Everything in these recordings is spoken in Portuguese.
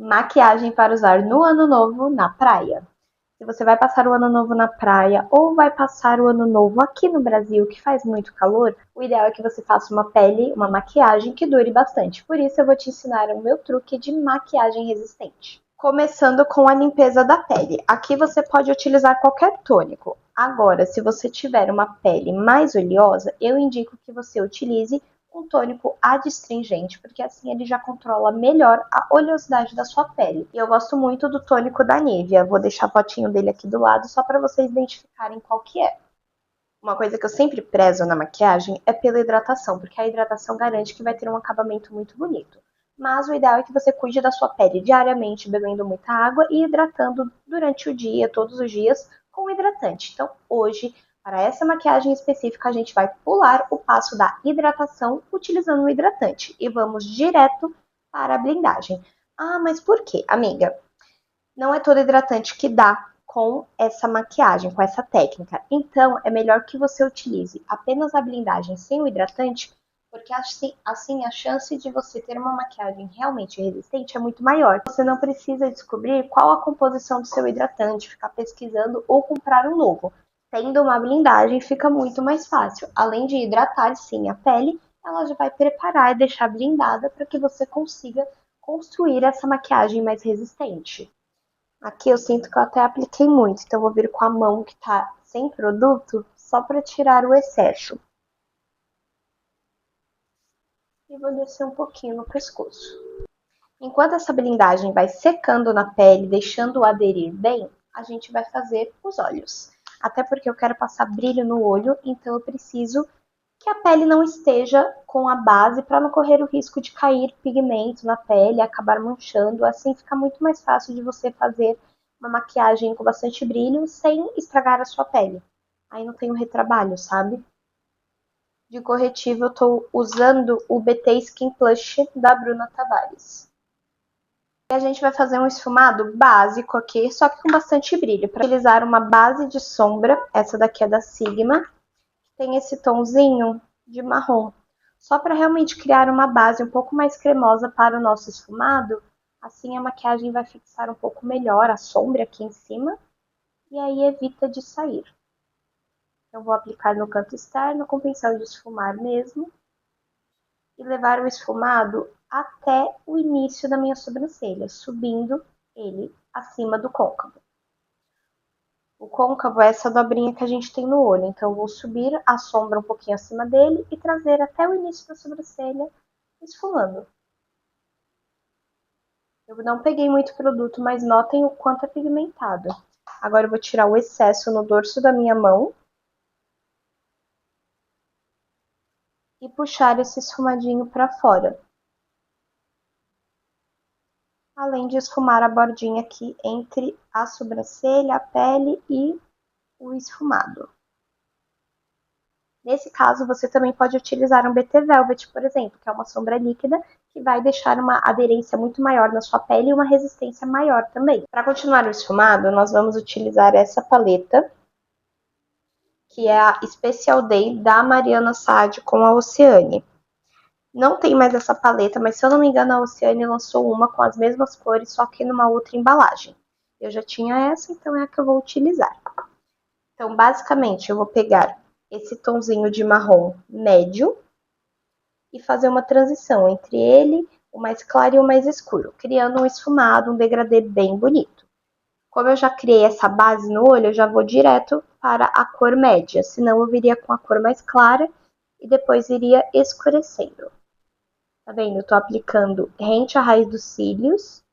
Maquiagem para usar no ano novo na praia. Se você vai passar o ano novo na praia ou vai passar o ano novo aqui no Brasil, que faz muito calor, o ideal é que você faça uma pele, uma maquiagem que dure bastante. Por isso eu vou te ensinar o meu truque de maquiagem resistente. Começando com a limpeza da pele. Aqui você pode utilizar qualquer tônico. Agora, se você tiver uma pele mais oleosa, eu indico que você utilize um tônico adstringente, porque assim ele já controla melhor a oleosidade da sua pele. E eu gosto muito do tônico da Nivea, vou deixar a fotinho dele aqui do lado só para vocês identificarem qual que é. Uma coisa que eu sempre prezo na maquiagem é pela hidratação, porque a hidratação garante que vai ter um acabamento muito bonito. Mas o ideal é que você cuide da sua pele diariamente, bebendo muita água e hidratando durante o dia, todos os dias, com hidratante. Então, hoje, para essa maquiagem específica, a gente vai pular o passo da hidratação utilizando o hidratante. E vamos direto para a blindagem. Ah, mas por quê, amiga? Não é todo hidratante que dá com essa maquiagem, com essa técnica. Então, é melhor que você utilize apenas a blindagem sem o hidratante, porque assim a chance de você ter uma maquiagem realmente resistente é muito maior. Você não precisa descobrir qual a composição do seu hidratante, ficar pesquisando ou comprar um novo. Tendo uma blindagem fica muito mais fácil. Além de hidratar sim a pele, ela já vai preparar e deixar blindada para que você consiga construir essa maquiagem mais resistente. Aqui eu sinto que eu até apliquei muito, então eu vou vir com a mão que tá sem produto, só para tirar o excesso. E vou descer um pouquinho no pescoço. Enquanto essa blindagem vai secando na pele, deixando-o aderir bem, a gente vai fazer os olhos. Até porque eu quero passar brilho no olho, então eu preciso que a pele não esteja com a base para não correr o risco de cair pigmento na pele e acabar manchando. Assim fica muito mais fácil de você fazer uma maquiagem com bastante brilho sem estragar a sua pele. Aí não tem um retrabalho, sabe? De corretivo eu tô usando o BT Skin Plush da Bruna Tavares. E a gente vai fazer um esfumado básico aqui, só que com bastante brilho. Para utilizar uma base de sombra, essa daqui é da Sigma, tem esse tomzinho de marrom. Só para realmente criar uma base um pouco mais cremosa para o nosso esfumado, assim a maquiagem vai fixar um pouco melhor a sombra aqui em cima e aí evita de sair. Eu vou aplicar no canto externo com pincel de esfumar mesmo e levar o esfumado até o início da minha sobrancelha, subindo ele acima do côncavo. O côncavo é essa dobrinha que a gente tem no olho, então eu vou subir a sombra um pouquinho acima dele e trazer até o início da sobrancelha, esfumando. Eu não peguei muito produto, mas notem o quanto é pigmentado. Agora eu vou tirar o excesso no dorso da minha mão e puxar esse esfumadinho para fora. Além de esfumar a bordinha aqui entre a sobrancelha, a pele e o esfumado. Nesse caso, você também pode utilizar um BT Velvet, por exemplo, que é uma sombra líquida que vai deixar uma aderência muito maior na sua pele e uma resistência maior também. Para continuar o esfumado, nós vamos utilizar essa paleta, que é a Special Day da Mariana Sade com a Oceane. Não tem mais essa paleta, mas se eu não me engano, a Oceane lançou uma com as mesmas cores, só que numa outra embalagem. Eu já tinha essa, então é a que eu vou utilizar. Então, basicamente, eu vou pegar esse tomzinho de marrom médio e fazer uma transição entre ele, o mais claro e o mais escuro, criando um esfumado, um degradê bem bonito. Como eu já criei essa base no olho, eu já vou direto para a cor média, senão eu viria com a cor mais clara e depois iria escurecendo. Tá vendo? Eu tô aplicando rente à raiz dos cílios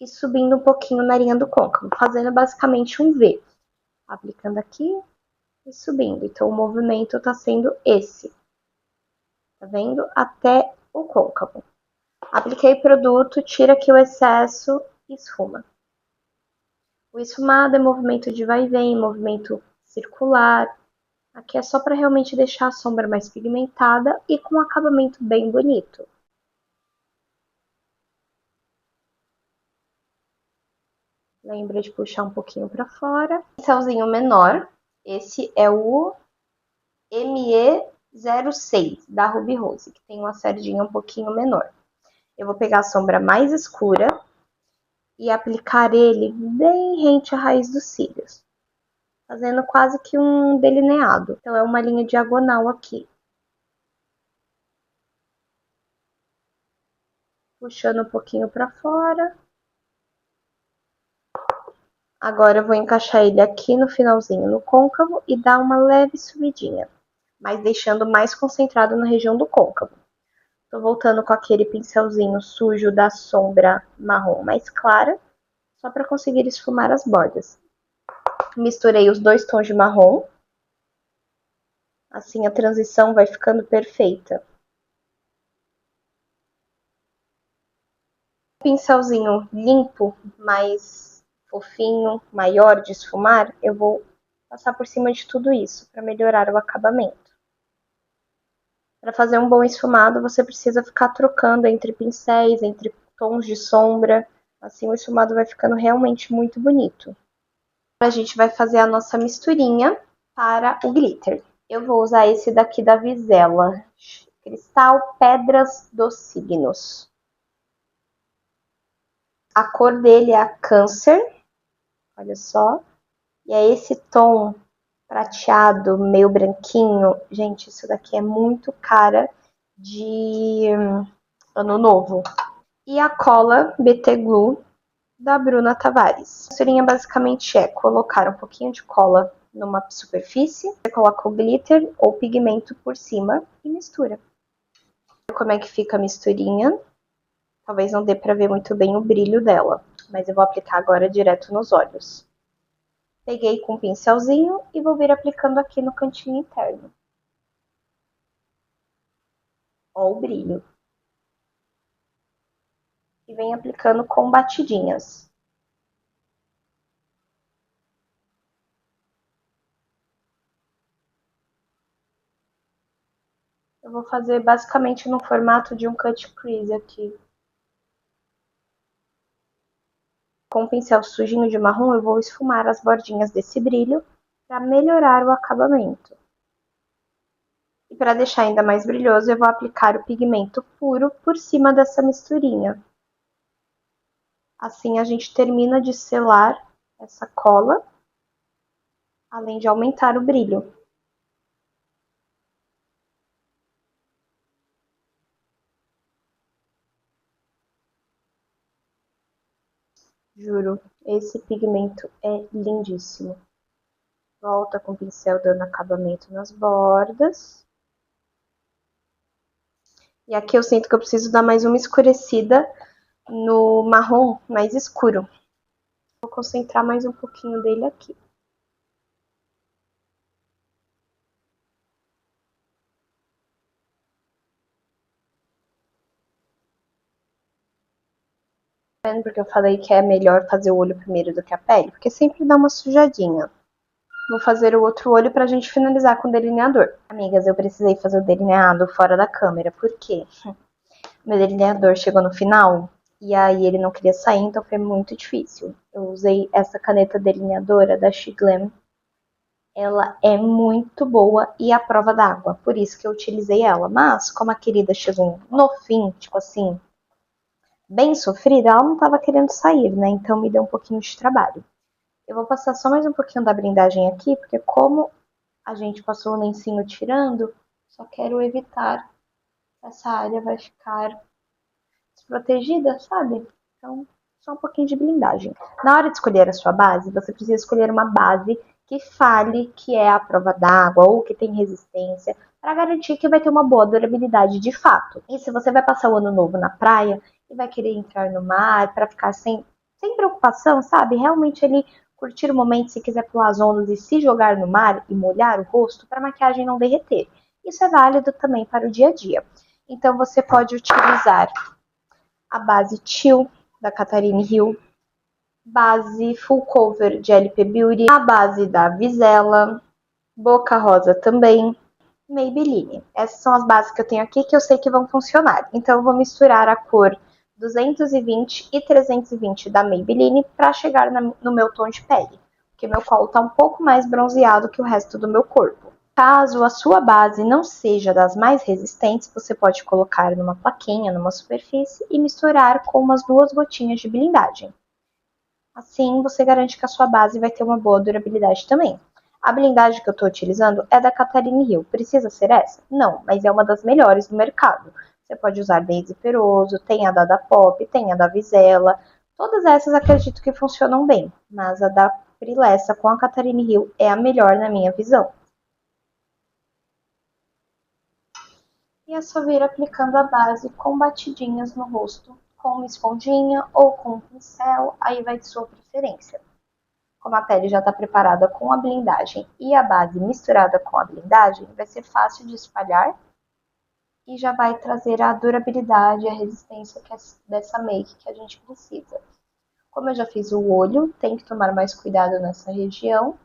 e subindo um pouquinho na linha do côncavo, fazendo basicamente um V. Aplicando aqui e subindo. Então, o movimento tá sendo esse. Tá vendo? Até o côncavo. Apliquei produto, tira aqui o excesso e esfuma. O esfumado é movimento de vai e vem, movimento circular. Aqui é só para realmente deixar a sombra mais pigmentada e com um acabamento bem bonito. Lembra de puxar um pouquinho para fora. Pincelzinho menor, esse é o ME06 da Ruby Rose, que tem uma sardinha um pouquinho menor. Eu vou pegar a sombra mais escura e aplicar ele bem rente à raiz dos cílios, fazendo quase que um delineado. Então é uma linha diagonal aqui. Puxando um pouquinho para fora. Agora eu vou encaixar ele aqui no finalzinho, no côncavo, e dar uma leve subidinha, mas deixando mais concentrado na região do côncavo. Tô voltando com aquele pincelzinho sujo da sombra marrom mais clara, só para conseguir esfumar as bordas. Misturei os dois tons de marrom, assim a transição vai ficando perfeita. Pincelzinho limpo, mais fofinho, maior de esfumar, eu vou passar por cima de tudo isso para melhorar o acabamento. Para fazer um bom esfumado, você precisa ficar trocando entre pincéis, entre tons de sombra, assim o esfumado vai ficando realmente muito bonito. A gente vai fazer a nossa misturinha para o glitter. Eu vou usar esse daqui da Vizela, Cristal Pedras dos Signos. A cor dele é a Câncer, olha só. E é esse tom prateado, meio branquinho. Gente, isso daqui é muito cara de Ano Novo. E a cola BT Glue da Bruna Tavares. A misturinha basicamente é colocar um pouquinho de cola numa superfície, você coloca o glitter ou pigmento por cima e mistura. Como é que fica a misturinha? Talvez não dê pra ver muito bem o brilho dela, mas eu vou aplicar agora direto nos olhos. Peguei com um pincelzinho e vou vir aplicando aqui no cantinho interno. Ó o brilho. E vem aplicando com batidinhas. Eu vou fazer basicamente no formato de um cut crease aqui. Com o pincel sujinho de marrom, eu vou esfumar as bordinhas desse brilho para melhorar o acabamento. E para deixar ainda mais brilhoso, eu vou aplicar o pigmento puro por cima dessa misturinha. Assim a gente termina de selar essa cola, além de aumentar o brilho. Juro, esse pigmento é lindíssimo. Volta com o pincel dando acabamento nas bordas. E aqui eu sinto que eu preciso dar mais uma escurecida no marrom mais escuro. Vou concentrar mais um pouquinho dele aqui. Porque eu falei que é melhor fazer o olho primeiro do que a pele, porque sempre dá uma sujadinha. Vou fazer o outro olho pra gente finalizar com o delineador. Amigas, eu precisei fazer o delineado fora da câmera, por quê? Meu delineador chegou no final e aí ele não queria sair, então foi muito difícil. Eu usei essa caneta delineadora da Shiglam. Ela é muito boa e à prova d'água, por isso que eu utilizei ela. Mas, como a querida chegou no fim, tipo assim, bem sofrida, ela não tava querendo sair, né? Então me deu um pouquinho de trabalho. Eu vou passar só mais um pouquinho da blindagem aqui, porque como a gente passou o lencinho tirando, só quero evitar essa área vai ficar desprotegida, sabe? Então, só um pouquinho de blindagem. Na hora de escolher a sua base, você precisa escolher uma base que fale que é à prova d'água ou que tem resistência, para garantir que vai ter uma boa durabilidade de fato. E se você vai passar o ano novo na praia e vai querer entrar no mar para ficar sem preocupação, sabe? Realmente ele curtir o momento, se quiser pular as ondas e se jogar no mar e molhar o rosto para a maquiagem não derreter. Isso é válido também para o dia a dia. Então você pode utilizar a base Chill da Catarine Hill, base Full Cover de LP Beauty, a base da Vizela, Boca Rosa também, Maybelline. Essas são as bases que eu tenho aqui que eu sei que vão funcionar. Então eu vou misturar a cor 220 e 320 da Maybelline para chegar no meu tom de pele, porque meu colo está um pouco mais bronzeado que o resto do meu corpo. Caso a sua base não seja das mais resistentes, você pode colocar numa plaquinha, numa superfície e misturar com umas 2 gotinhas de blindagem. Assim, você garante que a sua base vai ter uma boa durabilidade também. A blindagem que eu estou utilizando é da Catherine Hill. Precisa ser essa? Não, mas é uma das melhores do mercado. Você pode usar Daisy Peroso, tem a da Pop, tem a da Vizela. Todas essas acredito que funcionam bem, mas a da Prilessa com a Catherine Hill é a melhor na minha visão. E é só vir aplicando a base com batidinhas no rosto, com uma esponjinha ou com um pincel, aí vai de sua preferência. Como a pele já está preparada com a blindagem e a base misturada com a blindagem, vai ser fácil de espalhar e já vai trazer a durabilidade e a resistência dessa make que a gente precisa. Como eu já fiz o olho, tem que tomar mais cuidado nessa região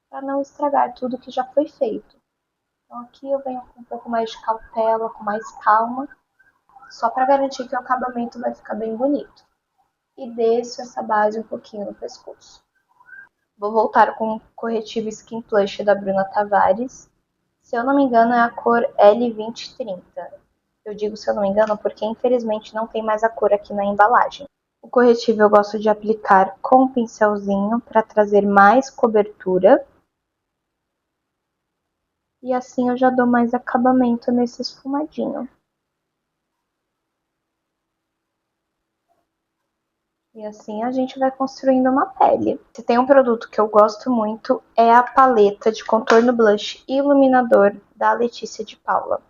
para não estragar tudo que já foi feito. Então aqui eu venho com um pouco mais de cautela, com mais calma, só para garantir que o acabamento vai ficar bem bonito. E desço essa base um pouquinho no pescoço. Vou voltar com o corretivo Skin Plush da Bruna Tavares. Se eu não me engano, é a cor L2030. Eu digo se eu não me engano porque infelizmente não tem mais a cor aqui na embalagem. O corretivo eu gosto de aplicar com um pincelzinho para trazer mais cobertura. E assim eu já dou mais acabamento nesse esfumadinho. E assim a gente vai construindo uma pele. Se tem um produto que eu gosto muito, é a paleta de contorno blush e iluminador da Letícia de Paula.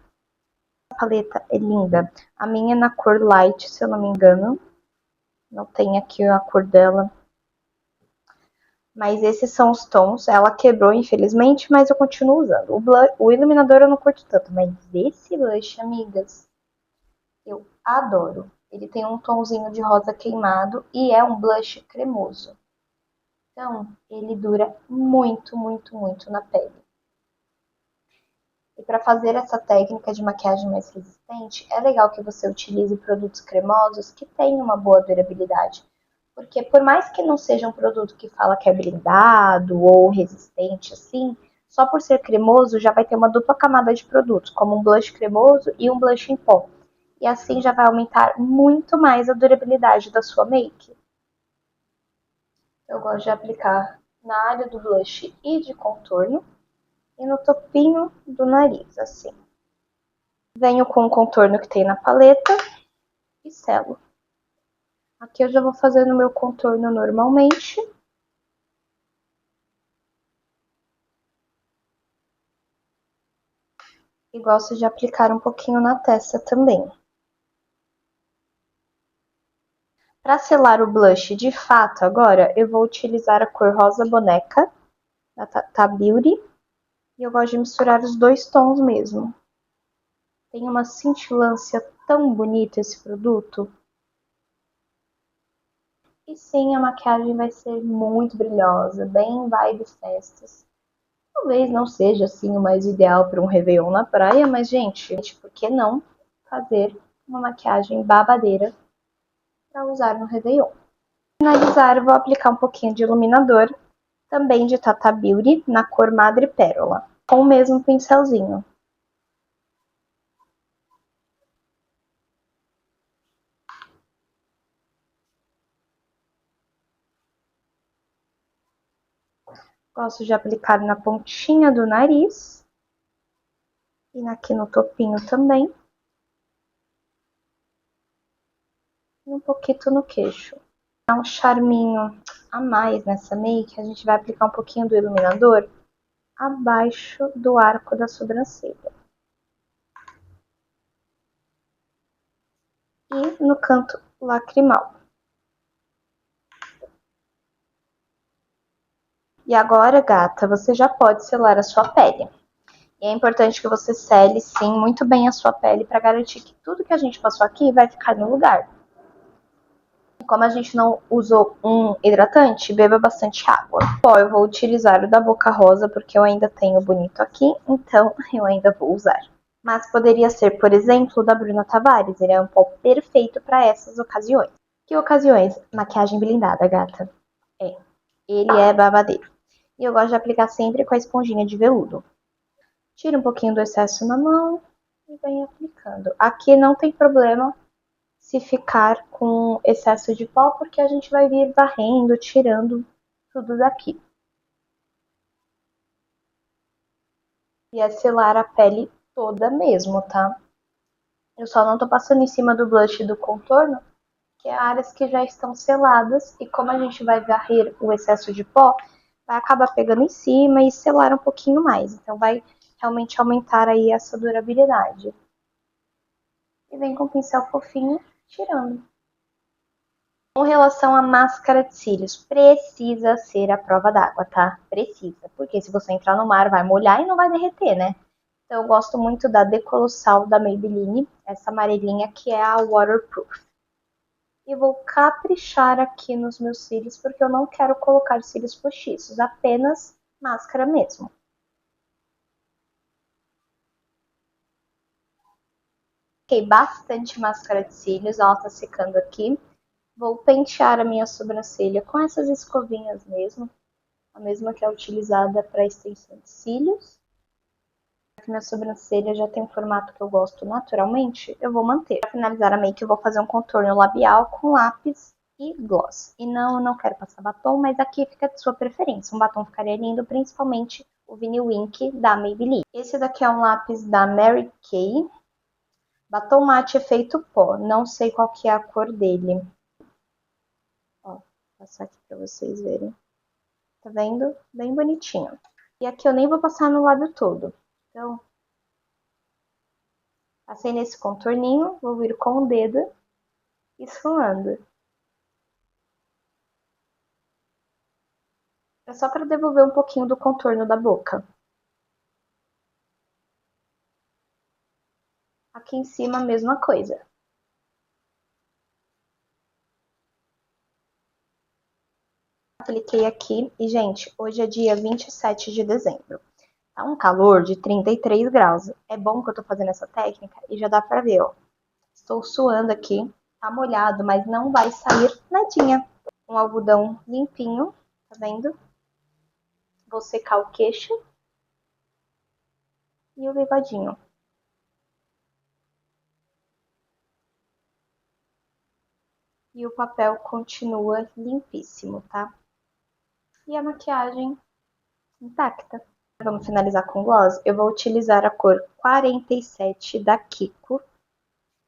A paleta é linda. A minha é na cor light, se eu não me engano. Não tem aqui a cor dela. Mas esses são os tons. Ela quebrou, infelizmente, mas eu continuo usando. O iluminador eu não curto tanto, mas esse blush, amigas, eu adoro. Ele tem um tonzinho de rosa queimado e é um blush cremoso. Então, ele dura muito, muito, muito na pele. E para fazer essa técnica de maquiagem mais resistente, é legal que você utilize produtos cremosos que tenham uma boa durabilidade. Porque por mais que não seja um produto que fala que é blindado ou resistente assim, só por ser cremoso já vai ter uma dupla camada de produtos, como um blush cremoso e um blush em pó. E assim já vai aumentar muito mais a durabilidade da sua make. Eu gosto de aplicar na área do blush e de contorno e no topinho do nariz, assim. Venho com o contorno que tem na paleta e selo. Aqui eu já vou fazendo o meu contorno normalmente. E gosto de aplicar um pouquinho na testa também. Para selar o blush de fato agora, eu vou utilizar a cor Rosa Boneca, da Tata Beauty. E eu gosto de misturar os dois tons mesmo. Tem uma cintilância tão bonita esse produto. E sim, a maquiagem vai ser muito brilhosa, bem vibe festas. Talvez não seja assim o mais ideal para um Réveillon na praia, mas gente, por que não fazer uma maquiagem babadeira para usar no Réveillon? Para finalizar, eu vou aplicar um pouquinho de iluminador, também de Tata Beauty, na cor Madre Pérola, com o mesmo pincelzinho. Gosto de aplicar na pontinha do nariz e aqui no topinho também. E um pouquinho no queixo. Dá um charminho a mais nessa make, a gente vai aplicar um pouquinho do iluminador abaixo do arco da sobrancelha. E no canto lacrimal. E agora, gata, você já pode selar a sua pele. E é importante que você sele, sim, muito bem a sua pele para garantir que tudo que a gente passou aqui vai ficar no lugar. Como a gente não usou um hidratante, beba bastante água. Bom, eu vou utilizar o da Boca Rosa porque eu ainda tenho o bonito aqui, então eu ainda vou usar. Mas poderia ser, por exemplo, o da Bruna Tavares, ele é um pó perfeito para essas ocasiões. Que ocasiões? Maquiagem blindada, gata. É, ele é babadeiro. E eu gosto de aplicar sempre com a esponjinha de veludo. Tira um pouquinho do excesso na mão e vem aplicando. Aqui não tem problema se ficar com excesso de pó, porque a gente vai vir varrendo, tirando tudo daqui. E é selar a pele toda mesmo, tá? Eu só não tô passando em cima do blush e do contorno, que é áreas que já estão seladas, e como a gente vai varrer o excesso de pó, vai acabar pegando em cima e selar um pouquinho mais. Então vai realmente aumentar aí essa durabilidade. E vem com o pincel fofinho, tirando. Com relação à máscara de cílios, precisa ser à prova d'água, tá? Precisa, porque se você entrar no mar vai molhar e não vai derreter, né? Então eu gosto muito da Decolossal da Maybelline, essa amarelinha que é a Waterproof. E vou caprichar aqui nos meus cílios, porque eu não quero colocar cílios postiços, apenas máscara mesmo. Coloquei bastante máscara de cílios, ela tá secando aqui. Vou pentear a minha sobrancelha com essas escovinhas mesmo, a mesma que é utilizada para extensão de cílios. Minha sobrancelha já tem um formato que eu gosto naturalmente, eu vou manter. Para finalizar a make, eu vou fazer um contorno labial com lápis e gloss. E não, eu não quero passar batom, mas aqui fica de sua preferência. Um batom ficaria lindo, principalmente o Vinil Wink da Maybelline. Esse daqui é um lápis da Mary Kay. Batom mate efeito pó. Não sei qual que é a cor dele. Ó, vou passar aqui pra vocês verem. Tá vendo? Bem bonitinho. E aqui eu nem vou passar no lábio todo. Então, passei nesse contorninho, vou vir com o dedo esfumando. É só para devolver um pouquinho do contorno da boca. Aqui em cima a mesma coisa. Apliquei aqui e, gente, hoje é dia 27 de dezembro. Tá um calor de 33 graus. É bom que eu tô fazendo essa técnica e já dá pra ver, ó. Estou suando aqui, tá molhado, mas não vai sair nadinha. Um algodão limpinho, tá vendo? Vou secar o queixo e o bigodinho. E o papel continua limpíssimo, tá? E a maquiagem intacta. Vamos finalizar com gloss. Eu vou utilizar a cor 47 da Kiko.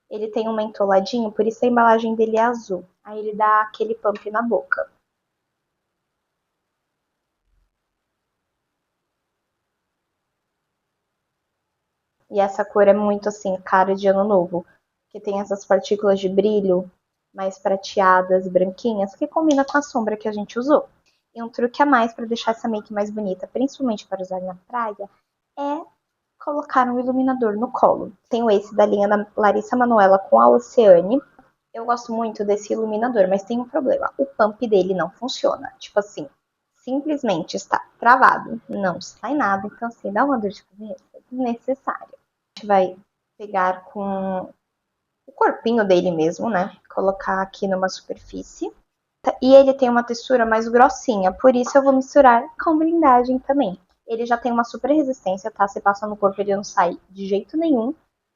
Ele tem um mentoladinho, por isso a embalagem dele é azul. Aí ele dá aquele pump na boca. E essa cor é muito assim, cara de ano novo. Que tem essas partículas de brilho mais prateadas, branquinhas, que combina com a sombra que a gente usou. E um truque a mais para deixar essa make mais bonita, principalmente para usar na praia, é colocar um iluminador no colo. Tenho esse da linha da Larissa Manoela com a Oceane. Eu gosto muito desse iluminador, mas tem um problema. O pump dele não funciona. Tipo assim, simplesmente está travado. Não sai nada. Então, assim, dá uma dor de cabeça desnecessária. A gente vai pegar com o corpinho dele mesmo, né? Colocar aqui numa superfície. E ele tem uma textura mais grossinha, por isso eu vou misturar com blindagem também. Ele já tem uma super resistência, tá? Se passa no corpo ele não sai de jeito nenhum,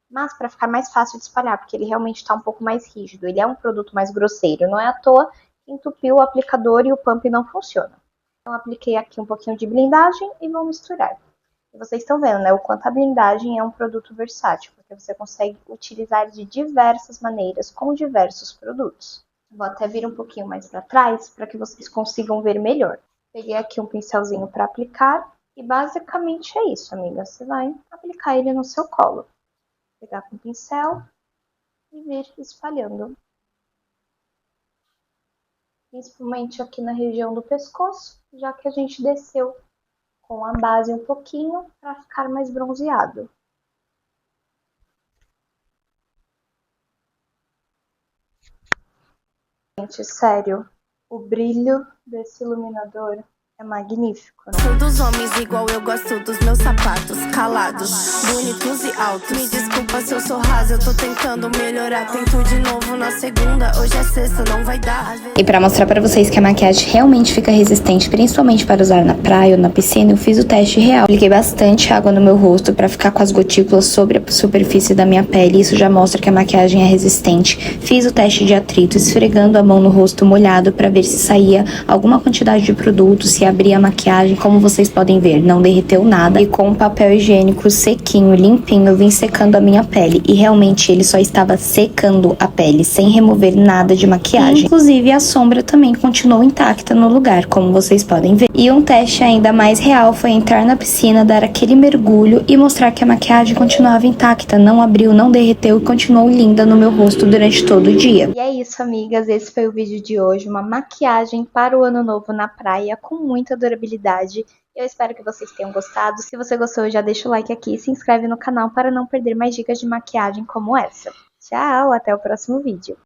mas para ficar mais fácil de espalhar, porque ele realmente está um pouco mais rígido. Ele é um produto mais grosseiro, não é à toa que entupiu o aplicador e o pump não funciona. Então apliquei aqui um pouquinho de blindagem e vou misturar. E vocês estão vendo, né, o quanto a blindagem é um produto versátil, porque você consegue utilizar de diversas maneiras com diversos produtos. Vou até vir um pouquinho mais para trás para que vocês consigam ver melhor. Peguei aqui um pincelzinho para aplicar e basicamente é isso, amiga. Você vai aplicar ele no seu colo. Pegar com o pincel e vir espalhando. Principalmente aqui na região do pescoço, já que a gente desceu com a base um pouquinho para ficar mais bronzeado. Gente, sério, o brilho desse iluminador É magnífico, né? Sou dos homens igual eu gosto dos meus sapatos, calados, bonitos e altos. Me desculpa se eu sou rasa, eu tô tentando melhorar. Tento de novo na segunda, hoje é sexta, não vai dar. E pra mostrar pra vocês que a maquiagem realmente fica resistente, principalmente para usar na praia ou na piscina, eu fiz o teste real. Apliquei bastante água no meu rosto pra ficar com as gotículas sobre a superfície da minha pele. Isso já mostra que a maquiagem é resistente. Fiz o teste de atrito, esfregando a mão no rosto molhado pra ver se saía alguma quantidade de produto, se abria a maquiagem. Como vocês podem ver, não derreteu nada. E com um papel higiênico sequinho, limpinho, eu vim secando a minha pele. E realmente ele só estava secando a pele, sem remover nada de maquiagem. Inclusive a sombra também continuou intacta no lugar, como vocês podem ver. E um teste ainda mais real foi entrar na piscina, dar aquele mergulho e mostrar que a maquiagem continuava intacta, não abriu, não derreteu e continuou linda no meu rosto durante todo o dia. E é isso, amigas, esse foi o vídeo de hoje, uma maquiagem para o ano novo na praia com muita durabilidade. Eu espero que vocês tenham gostado. Se você gostou, já deixa o like aqui e se inscreve no canal para não perder mais dicas de maquiagem como essa. Tchau, até o próximo vídeo.